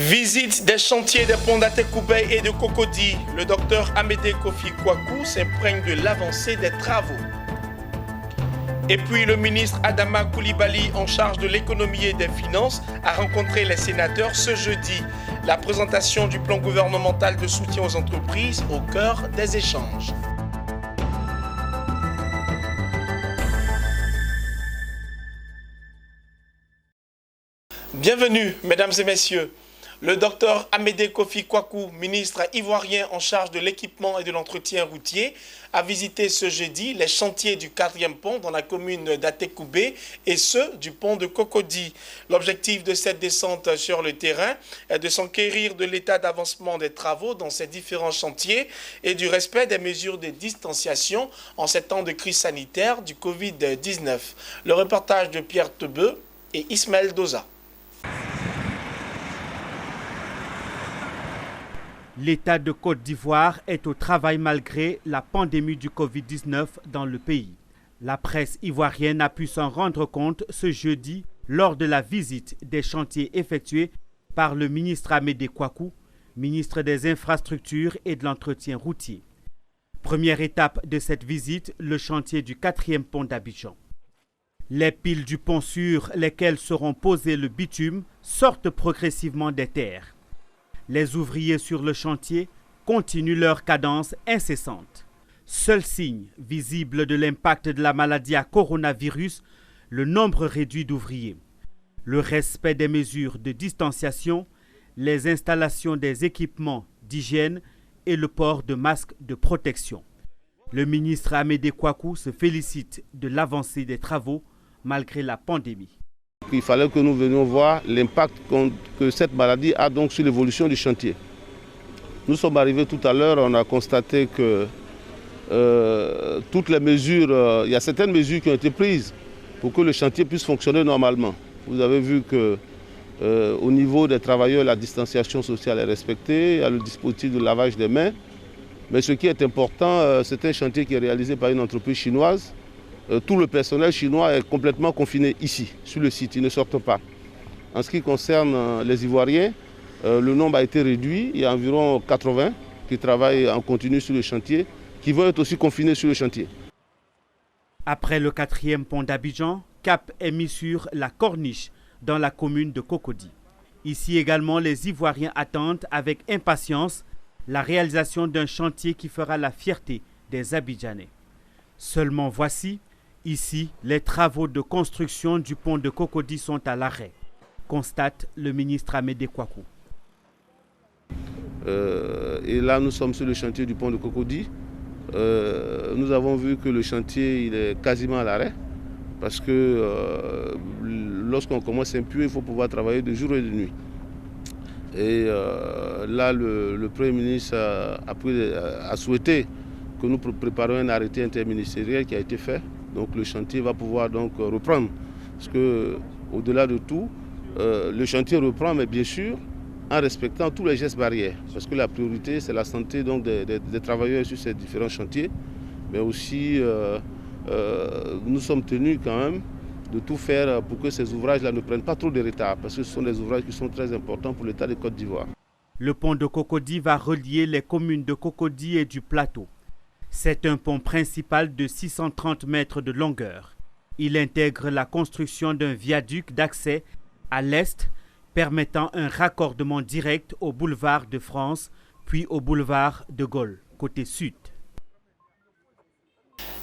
Visite des chantiers des ponts d'Atekoubé et de Cocody. Le docteur Amédée Kofi Kwaku s'imprègne de l'avancée des travaux. Et puis le ministre Adama Coulibaly, en charge de l'économie et des finances, a rencontré les sénateurs ce jeudi. La présentation du plan gouvernemental de soutien aux entreprises au cœur des échanges. Bienvenue, mesdames et messieurs. Le docteur Amédée Kofi Kwaku, ministre ivoirien en charge de l'équipement et de l'entretien routier, a visité ce jeudi les chantiers du 4e pont dans la commune d'Atekoubé et ceux du pont de Cocody. L'objectif de cette descente sur le terrain est de s'enquérir de l'état d'avancement des travaux dans ces différents chantiers et du respect des mesures de distanciation en ces temps de crise sanitaire du Covid-19. Le reportage de Pierre Tebeu et Ismaël Doza. L'État de Côte d'Ivoire est au travail malgré la pandémie du Covid-19 dans le pays. La presse ivoirienne a pu s'en rendre compte ce jeudi lors de la visite des chantiers effectués par le ministre Amédée Kwaku, ministre des Infrastructures et de l'Entretien routier. Première étape de cette visite, le chantier du 4e pont d'Abidjan. Les piles du pont sur lesquelles seront posés le bitume sortent progressivement des terres. Les ouvriers sur le chantier continuent leur cadence incessante. Seul signe visible de l'impact de la maladie à coronavirus, le nombre réduit d'ouvriers. Le respect des mesures de distanciation, les installations des équipements d'hygiène et le port de masques de protection. Le ministre Amédée Kwaku se félicite de l'avancée des travaux malgré la pandémie. Il fallait que nous venions voir l'impact que cette maladie a donc sur l'évolution du chantier. Nous sommes arrivés tout à l'heure, on a constaté que toutes les mesures, il y a certaines mesures qui ont été prises pour que le chantier puisse fonctionner normalement. Vous avez vu qu'au niveau des travailleurs, la distanciation sociale est respectée, il y a le dispositif de lavage des mains. Mais ce qui est important, c'est un chantier qui est réalisé par une entreprise chinoise. Tout le personnel chinois est complètement confiné ici, sur le site, ils ne sortent pas. En ce qui concerne les Ivoiriens, le nombre a été réduit, il y a environ 80 qui travaillent en continu sur le chantier, qui vont être aussi confinés sur le chantier. Après le 4e pont d'Abidjan, cap est mis sur la corniche dans la commune de Cocody. Ici également, les Ivoiriens attendent avec impatience la réalisation d'un chantier qui fera la fierté des Abidjanais. Seulement voici, ici, les travaux de construction du pont de Cocody sont à l'arrêt, constate le ministre Amédée Kwaku. Et là, nous sommes sur le chantier du pont de Cocody. Nous avons vu que le chantier il est quasiment à l'arrêt, parce que lorsqu'on commence un puits, il faut pouvoir travailler de jour et de nuit. Et là, le Premier ministre a souhaité que nous préparions un arrêté interministériel qui a été fait. Donc le chantier va pouvoir donc reprendre. Parce qu'au-delà de tout, le chantier reprend, mais bien sûr, en respectant tous les gestes barrières. Parce que la priorité, c'est la santé donc, des travailleurs sur ces différents chantiers. Mais aussi, nous sommes tenus quand même de tout faire pour que ces ouvrages-là ne prennent pas trop de retard. Parce que ce sont des ouvrages qui sont très importants pour l'État de Côte d'Ivoire. Le pont de Cocody va relier les communes de Cocody et du Plateau. C'est un pont principal de 630 mètres de longueur. Il intègre la construction d'un viaduc d'accès à l'est permettant un raccordement direct au boulevard de France puis au boulevard de Gaulle, côté sud.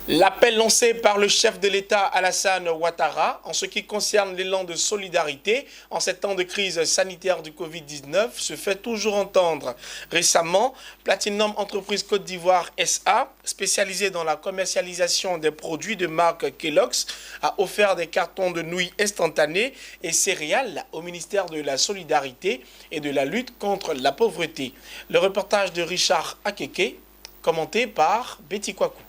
L'appel lancé par le chef de l'État Alassane Ouattara en ce qui concerne l'élan de solidarité en ces temps de crise sanitaire du Covid-19 se fait toujours entendre. Récemment, Platinum Entreprise Côte d'Ivoire SA, spécialisée dans la commercialisation des produits de marque Kellogg's, a offert des cartons de nouilles instantanées et céréales au ministère de la Solidarité et de la lutte contre la pauvreté. Le reportage de Richard Akeke, commenté par Betty Kwaku.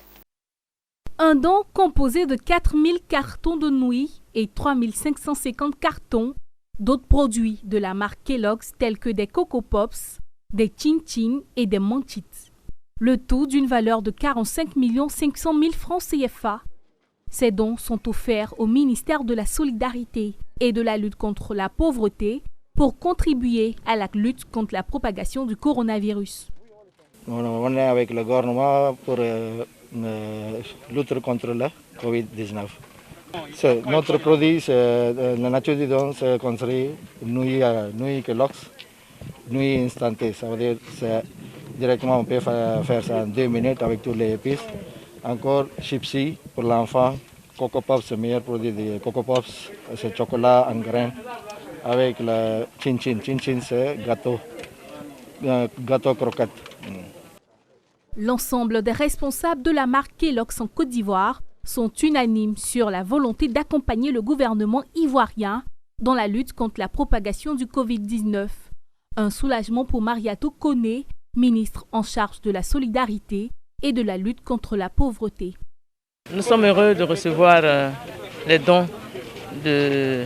Un don composé de 4000 cartons de nouilles et 3550 cartons d'autres produits de la marque Kellogg's tels que des Coco Pops, des Chin Chin et des Munchies. Le tout d'une valeur de 45 500 000 francs CFA. Ces dons sont offerts au ministère de la Solidarité et de la lutte contre la pauvreté pour contribuer à la lutte contre la propagation du coronavirus. On est avec le gouvernement pour lutter contre le Covid-19. Notre produit, la nature du don, c'est construit nouilles Kellogg's, nouilles instantanées. Ça veut dire que directement on peut faire ça en 2 minutes avec toutes les épices. Encore Chipsy pour l'enfant, Coco Pops, le meilleur produit des Coco Pops, c'est chocolat en grains avec le chin-chin. Chin-chin, c'est gâteau croquette. L'ensemble des responsables de la marque Kellogg's en Côte d'Ivoire sont unanimes sur la volonté d'accompagner le gouvernement ivoirien dans la lutte contre la propagation du Covid-19. Un soulagement pour Mariatou Koné, ministre en charge de la solidarité et de la lutte contre la pauvreté. Nous sommes heureux de recevoir les dons de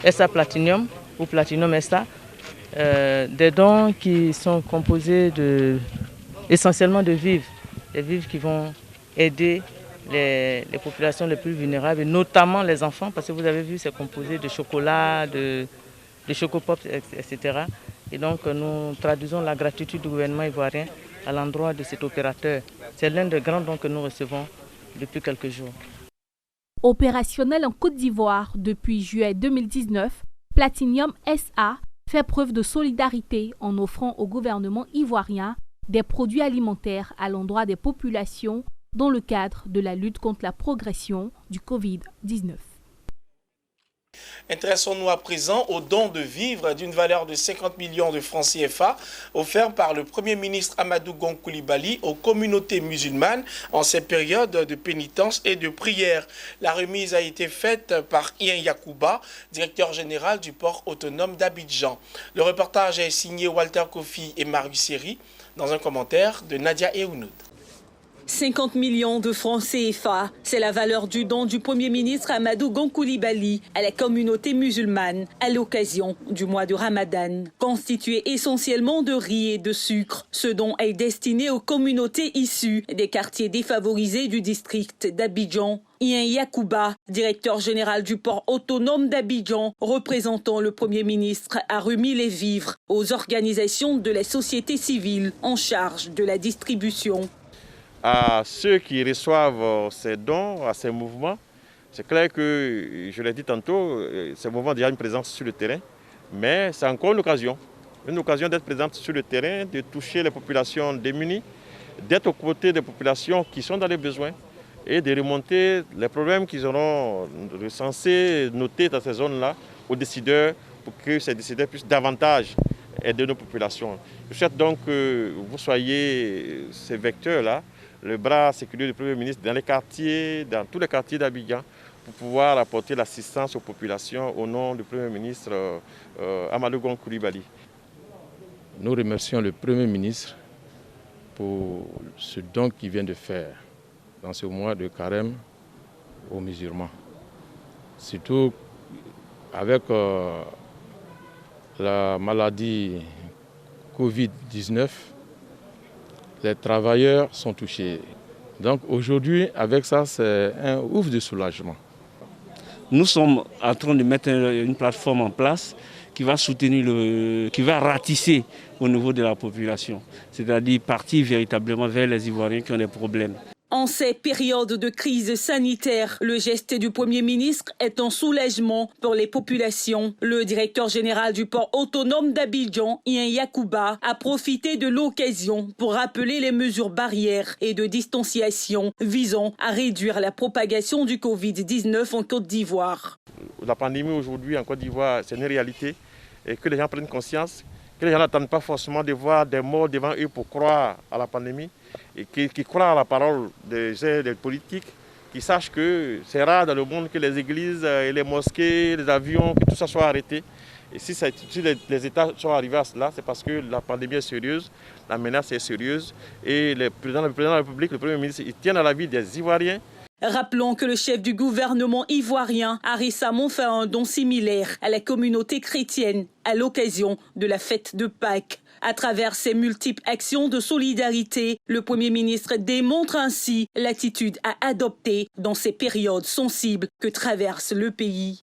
SA Platinum ou Platinum SA, des dons qui sont composés essentiellement de vivres, des vivres qui vont aider les populations les plus vulnérables, et notamment les enfants, parce que vous avez vu, c'est composé de chocolat, de chocopops, etc. Et donc nous traduisons la gratitude du gouvernement ivoirien à l'endroit de cet opérateur. C'est l'un des grands dons que nous recevons depuis quelques jours. Opérationnel en Côte d'Ivoire depuis juillet 2019, Platinum SA fait preuve de solidarité en offrant au gouvernement ivoirien des produits alimentaires à l'endroit des populations dans le cadre de la lutte contre la progression du Covid-19. Intéressons-nous à présent aux dons de vivres d'une valeur de 50 millions de francs CFA offerts par le Premier ministre Amadou Gon Coulibaly aux communautés musulmanes en ces périodes de pénitence et de prière. La remise a été faite par Ian Yakouba, directeur général du port autonome d'Abidjan. Le reportage est signé Walter Kofi et Marius Seri dans un commentaire de Nadia Eounoud. 50 millions de francs CFA, c'est la valeur du don du Premier ministre Amadou Gon Coulibaly à la communauté musulmane à l'occasion du mois de Ramadan. Constitué essentiellement de riz et de sucre, ce don est destiné aux communautés issues des quartiers défavorisés du district d'Abidjan. Ian Yakouba, directeur général du port autonome d'Abidjan, représentant le Premier ministre, a remis les vivres aux organisations de la société civile en charge de la distribution. À ceux qui reçoivent ces dons, à ces mouvements, c'est clair que, je l'ai dit tantôt, ces mouvements ont déjà une présence sur le terrain, mais c'est encore une occasion d'être présente sur le terrain, de toucher les populations démunies, d'être aux côtés des populations qui sont dans les besoins et de remonter les problèmes qu'ils auront recensés, notés dans ces zones-là aux décideurs pour que ces décideurs puissent davantage aider nos populations. Je souhaite donc que vous soyez ces vecteurs-là, le bras séculaire du Premier ministre dans les quartiers, dans tous les quartiers d'Abidjan, pour pouvoir apporter l'assistance aux populations au nom du Premier ministre Amadou Gon Coulibaly. Nous remercions le Premier ministre pour ce don qu'il vient de faire dans ce mois de carême aux musulmans. Surtout avec la maladie Covid-19, les travailleurs sont touchés. Donc aujourd'hui, avec ça, c'est un ouf de soulagement. Nous sommes en train de mettre une plateforme en place qui va soutenir, qui va ratisser au niveau de la population, c'est-à-dire partir véritablement vers les Ivoiriens qui ont des problèmes. En ces périodes de crise sanitaire, le geste du Premier ministre est un soulagement pour les populations. Le directeur général du port autonome d'Abidjan, Ian Yakouba, a profité de l'occasion pour rappeler les mesures barrières et de distanciation visant à réduire la propagation du Covid-19 en Côte d'Ivoire. La pandémie aujourd'hui en Côte d'Ivoire, c'est une réalité et que les gens prennent conscience, que les gens n'attendent pas forcément de voir des morts devant eux pour croire à la pandémie. Et qui croient à la parole des politiques, qui sachent que c'est rare dans le monde que les églises et les mosquées, les avions, que tout ça soit arrêté. Et si les États sont arrivés à cela, c'est parce que la pandémie est sérieuse, la menace est sérieuse. Et le président de la République, le Premier ministre, ils tiennent à la vie des Ivoiriens. Rappelons que le chef du gouvernement ivoirien a récemment fait un don similaire à la communauté chrétienne à l'occasion de la fête de Pâques. À travers ses multiples actions de solidarité, le Premier ministre démontre ainsi l'attitude à adopter dans ces périodes sensibles que traverse le pays.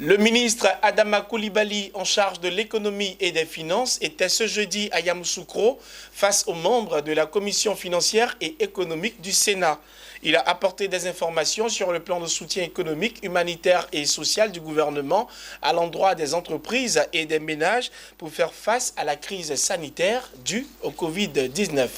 Le ministre Adama Coulibaly, en charge de l'économie et des finances, était ce jeudi à Yamoussoukro face aux membres de la commission financière et économique du Sénat. Il a apporté des informations sur le plan de soutien économique, humanitaire et social du gouvernement à l'endroit des entreprises et des ménages pour faire face à la crise sanitaire due au Covid-19.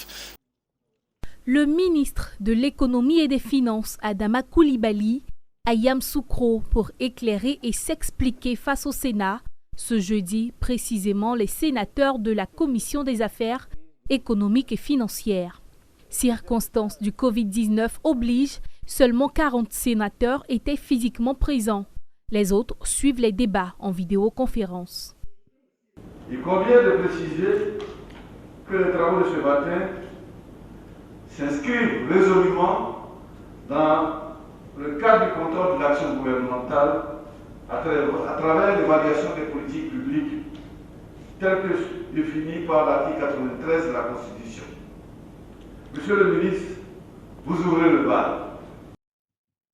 Le ministre de l'économie et des finances, Adama Coulibaly, à Yamoussoukro pour éclairer et s'expliquer face au Sénat. Ce jeudi, précisément, les sénateurs de la Commission des affaires économiques et financières. Circonstances du Covid-19 obligent, seulement 40 sénateurs étaient physiquement présents. Les autres suivent les débats en vidéoconférence. Il convient de préciser que les travaux de ce matin s'inscrivent résolument dans le cadre du contrôle de l'action gouvernementale à travers l'évaluation des politiques publiques telles que définies par l'article 93 de la Constitution. Monsieur le ministre, vous ouvrez le bal.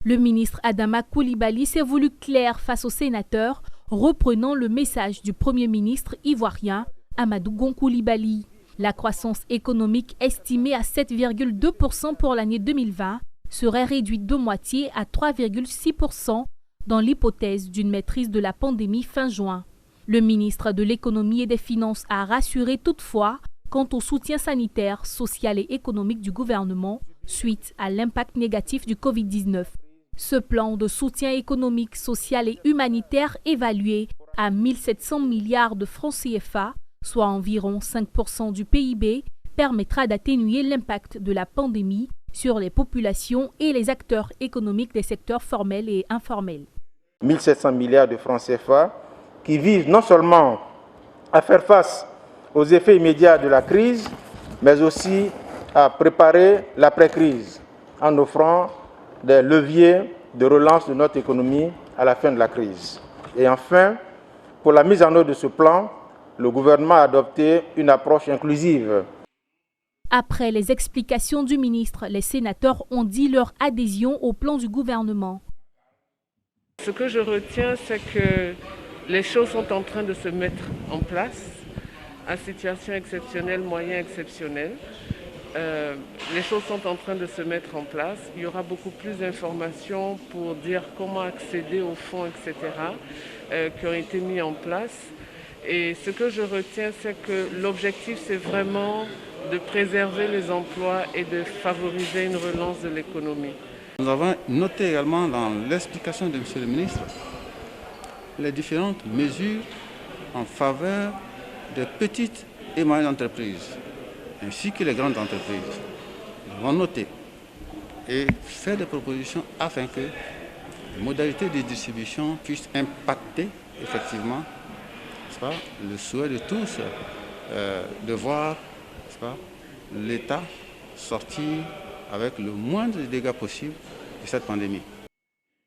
Le ministre Adama Coulibaly s'est voulu clair face aux sénateurs, reprenant le message du Premier ministre ivoirien Amadou Gon Coulibaly. La croissance économique estimée à 7,2% pour l'année 2020 serait réduite de moitié à 3,6% dans l'hypothèse d'une maîtrise de la pandémie fin juin. Le ministre de l'économie et des finances a rassuré toutefois quant au soutien sanitaire, social et économique du gouvernement suite à l'impact négatif du Covid-19. Ce plan de soutien économique, social et humanitaire évalué à 1 700 milliards de francs CFA, soit environ 5% du PIB, permettra d'atténuer l'impact de la pandémie sur les populations et les acteurs économiques des secteurs formels et informels. 1 700 milliards de francs CFA qui visent non seulement à faire face aux effets immédiats de la crise, mais aussi à préparer l'après-crise en offrant des leviers de relance de notre économie à la fin de la crise. Et enfin, pour la mise en œuvre de ce plan, le gouvernement a adopté une approche inclusive. Après les explications du ministre, les sénateurs ont dit leur adhésion au plan du gouvernement. Ce que je retiens, c'est que les choses sont en train de se mettre en place à situation exceptionnelle, moyen exceptionnel. Les choses sont en train de se mettre en place. Il y aura beaucoup plus d'informations pour dire comment accéder aux fonds, etc., qui ont été mis en place. Et ce que je retiens, c'est que l'objectif, c'est vraiment de préserver les emplois et de favoriser une relance de l'économie. Nous avons noté également dans l'explication de M. le ministre les différentes mesures en faveur des petites et moyennes entreprises, ainsi que les grandes entreprises. Nous avons noté et fait des propositions afin que les modalités de distribution puissent impacter effectivement le souhait de tous de voir l'État sortir avec le moindre de dégâts possible de cette pandémie.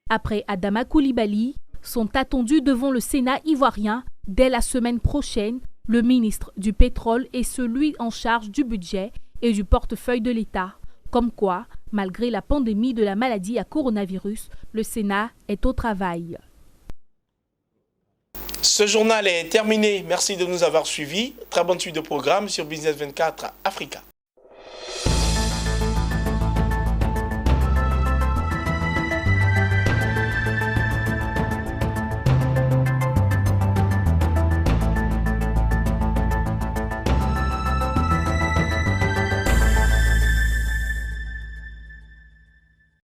Après Adama Coulibaly, sont attendus devant le Sénat ivoirien dès la semaine prochaine le ministre du pétrole et celui en charge du budget et du portefeuille de l'État. Comme quoi, malgré la pandémie de la maladie à coronavirus, le Sénat est au travail. Ce journal est terminé. Merci de nous avoir suivis. Très bonne suite de programme sur Business 24 Africa.